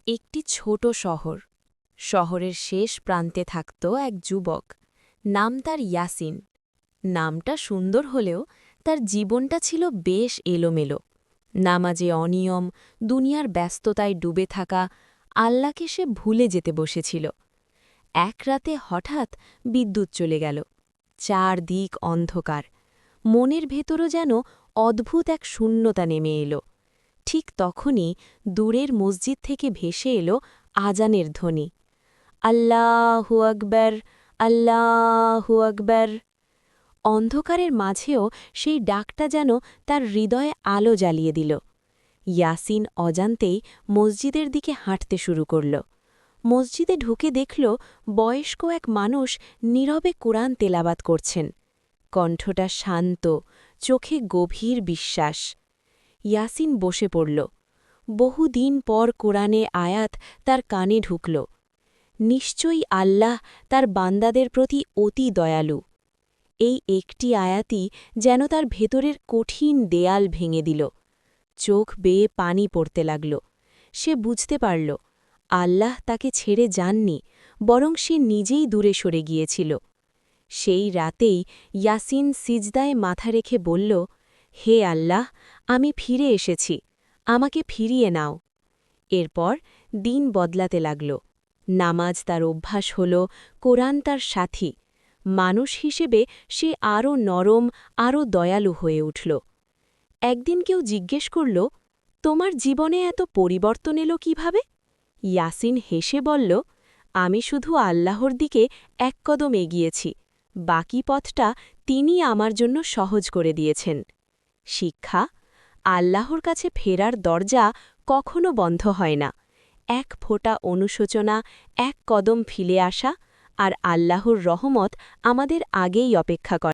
একটি ছোট শহর। শহরের শেষ প্রান্তে থাকত এক যুবক। নাম তার ইয়াসিন। নামটা সুন্দর হলেও তার জীবনটা ছিল বেশ এলোমেলো। নামাজে অনিয়ম, দুনিয়ার ব্যস্ততায় ডুবে থাকা, আল্লাহকে সে ভুলে যেতে বসেছিল। এক রাতে হঠাৎ বিদ্যুৎ চলে গেল। চারদিক অন্ধকার। মনের ভেতরও যেন অদ্ভুত এক শূন্যতা নেমে এলো। ঠিক তখনই দূরের মসজিদ থেকে ভেসে এলো আজানের ধ্বনি। আল্লাহু আকবার, আল্লাহু আকবার। অন্ধকারের মাঝেও সেই ডাকটা যেন তার হৃদয়ে আলো জ্বালিয়ে দিল। ইয়াসিন অজান্তেই মসজিদের দিকে হাঁটতে শুরু করল। মসজিদে ঢুকে দেখল বয়স্ক এক মানুষ নীরবে কোরআন তেলাওয়াত করছেন। কণ্ঠটা শান্ত, চোখে গভীর বিশ্বাস। ইয়াসিন বসে পড়ল। বহুদিন পর কোরআনে আয়াত তার কানে ঢুকল। নিশ্চয়ই আল্লাহ তার বান্দাদের প্রতি অতি দয়ালু। এই একটি আয়াতই যেন তার ভেতরের কঠিন দেয়াল ভেঙে দিল। চোখ বেয়ে পানি পড়তে লাগল। সে বুঝতে পারল আল্লাহ তাকে ছেড়ে যাননি, বরং সে নিজেই দূরে সরে গিয়েছিল। সেই রাতেই ইয়াসিন সিজদায় মাথা রেখে বলল, হে আল্লাহ, আমি ফিরে এসেছি, আমাকে ফিরিয়ে নাও। এরপর দিন বদলাতে লাগল। নামাজ তার অভ্যাস হল, কোরআন তার সাথী। মানুষ হিসেবে সে আরও নরম, আরও দয়ালু হয়ে উঠল। একদিন কেউ জিজ্ঞেস করল, তোমার জীবনে এত পরিবর্তন এলো কিভাবে? ইয়াসিন হেসে বলল, আমি শুধু আল্লাহর দিকে এক কদম এগিয়েছি, বাকি পথটা তিনি আমার জন্য সহজ করে দিয়েছেন। শিক্ষা: আল্লাহর কাছে ফেরার দরজা কখনো বন্ধ হয় না। এক ফোঁটা অনুশোচনা, এক কদম ফিরে আসা, আর আল্লাহর রহমত আমাদের আগেই অপেক্ষা করে।